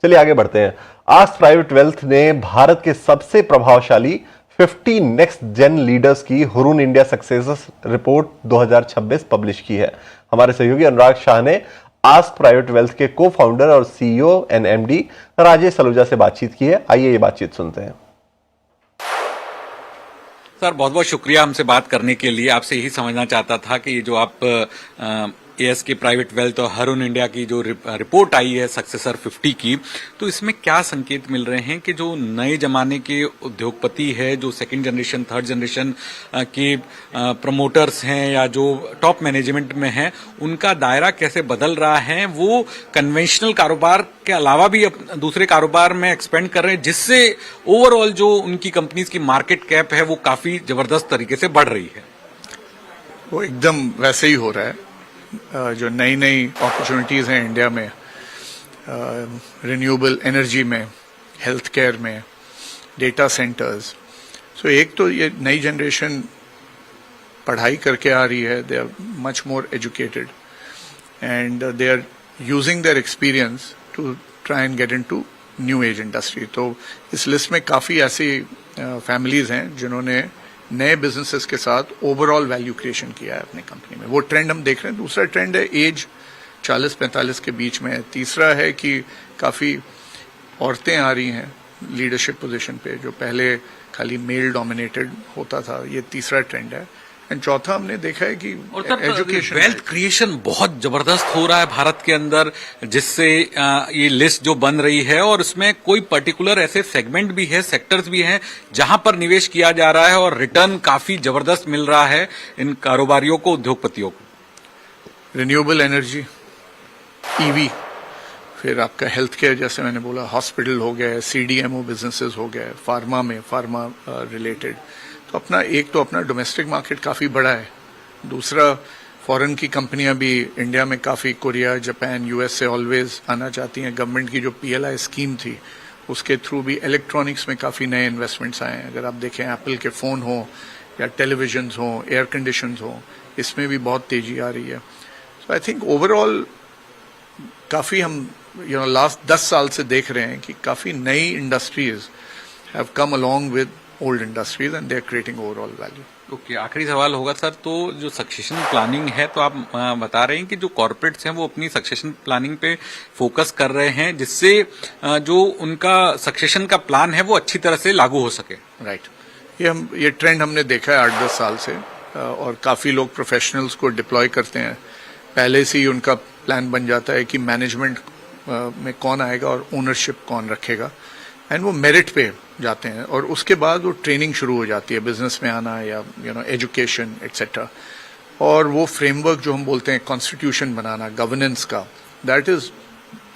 चलिए आगे बढ़ते हैं। आस्क प्राइवेट वेल्थ ने भारत के सबसे प्रभावशाली 50 नेक्स्ट जेन लीडर्स की Hurun India success report 2026 publish की है। हमारे सहयोगी अनुराग शाह ने आस्क प्राइवेट वेल्थ के को फाउंडर और CEO and MD Rajesh Saluja से बातचीत की है। आइए ये बातचीत सुनते हैं। सर, बहुत बहुत शुक्रिया हमसे बात करने के लिए। आपसे यही समझना चाहता था कि ये जो आप ASK प्राइवेट वेल्थ और हुरून इंडिया की जो रिपोर्ट आई है सक्सेसर 50 की, तो इसमें क्या संकेत मिल रहे हैं कि जो नए जमाने के उद्योगपति है, जो सेकंड जनरेशन थर्ड जनरेशन के प्रमोटर्स हैं या जो टॉप मैनेजमेंट में हैं, उनका दायरा कैसे बदल रहा है, वो कन्वेंशनल कारोबार के अलावा भी दूसरे कारोबार में एक्सपेंड कर रहे हैं, जिससे ओवरऑल जो उनकी कंपनीज की मार्केट कैप है वो काफी जबरदस्त तरीके से बढ़ रही है। वो एकदम वैसे ही हो रहा है। जो नई नई अपॉर्चुनिटीज हैं इंडिया में, रिन्यूएबल एनर्जी में, हेल्थ केयर में, डेटा सेंटर्स, सो एक तो ये नई जनरेशन पढ़ाई करके आ रही है, they are much more educated and they are using their experience to try and get into new age industry. तो इस लिस्ट में काफी ऐसी फैमिलीज हैं जिन्होंने नए बिजनेसेस के साथ ओवरऑल वैल्यू क्रिएशन किया है अपनी कंपनी में। वो ट्रेंड हम देख रहे हैं। दूसरा ट्रेंड है एज 40-45 के बीच में। तीसरा है कि काफी औरतें आ रही हैं लीडरशिप पोजीशन पे, जो पहले खाली मेल डोमिनेटेड होता था। ये तीसरा ट्रेंड है। एंड चौथा हमने देखा है कि एजुकेशन, वेल्थ क्रिएशन बहुत जबरदस्त हो रहा है भारत के अंदर, जिससे ये लिस्ट जो बन रही है, और उसमें कोई पर्टिकुलर ऐसे सेगमेंट भी है, सेक्टर्स भी हैं जहां पर निवेश किया जा रहा है और रिटर्न काफी जबरदस्त मिल रहा है इन कारोबारियों को, उद्योगपतियों को। रिन्यूएबल एनर्जी, ईवी, फिर आपका हेल्थ केयर, जैसे मैंने बोला, हॉस्पिटल हो गया, CDMO बिजनेसेस हो गए, फार्मा में, फार्मा रिलेटेड। तो अपना डोमेस्टिक मार्केट काफी बड़ा है। दूसरा, फॉरेन की कंपनियां भी इंडिया में काफी, कोरिया, जापान, US से ऑलवेज आना चाहती हैं। गवर्नमेंट की जो PLI स्कीम थी उसके थ्रू भी इलेक्ट्रॉनिक्स में काफी नए इन्वेस्टमेंट्स आए हैं। अगर आप देखें, एप्पल के फोन हो या टेलीविजन हो, एयर कंडीशंस हो, इसमें भी बहुत तेजी आ रही है। सो आई थिंक ओवरऑल काफी हम लास्ट 10 साल से देख रहे हैं कि काफी नई industries have come along with old industries and they are creating overall value. Okay, आखिरी सवाल होगा सर, तो जो सक्सेशन प्लानिंग है, तो आप बता रहे हैं कि जो कॉर्पोरेट्स हैं वो अपनी सक्सेशन प्लानिंग पे फोकस कर रहे हैं, जिससे जो उनका सक्सेशन का प्लान है वो अच्छी तरह से लागू हो सके। राइट। ये ट्रेंड हमने देखा है 8-10 साल से, और काफी लोग प्रोफेशनल्स को डिप्लॉय करते हैं। पहले से ही उनका प्लान बन जाता है कि मैनेजमेंट में कौन आएगा और ओनरशिप कौन रखेगा, एंड वो मेरिट पे जाते हैं, और उसके बाद वो ट्रेनिंग शुरू हो जाती है, बिजनेस में आना या एजुकेशन एक्सेट्रा। और वो फ्रेमवर्क जो हम बोलते हैं कॉन्स्टिट्यूशन बनाना, गवर्नेंस का, that is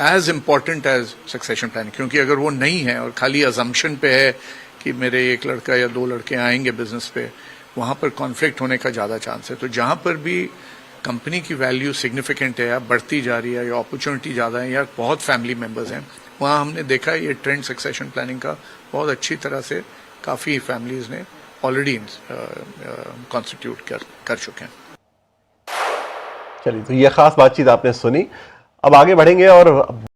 as important as succession planning. क्योंकि अगर वो नहीं है और खाली अजम्पशन पे है कि मेरे एक लड़का या 2 लड़के आएंगे बिजनेस पे, वहां पर कॉन्फ्लिक्ट होने का ज्यादा चांस है। तो जहां पर भी कंपनी की वैल्यू सिग्निफिकेंट है या बढ़ती जा रही है या अपॉर्चुनिटी ज्यादा है या बहुत फैमिली मेंबर्स हैं, वहां हमने देखा है ये ट्रेंड सक्सेशन प्लानिंग का बहुत अच्छी तरह से काफी फैमिलीज ने ऑलरेडी कॉन्स्टिट्यूट कर चुके हैं। चलिए, तो ये खास बातचीत आपने सुनी। अब आगे बढ़ेंगे और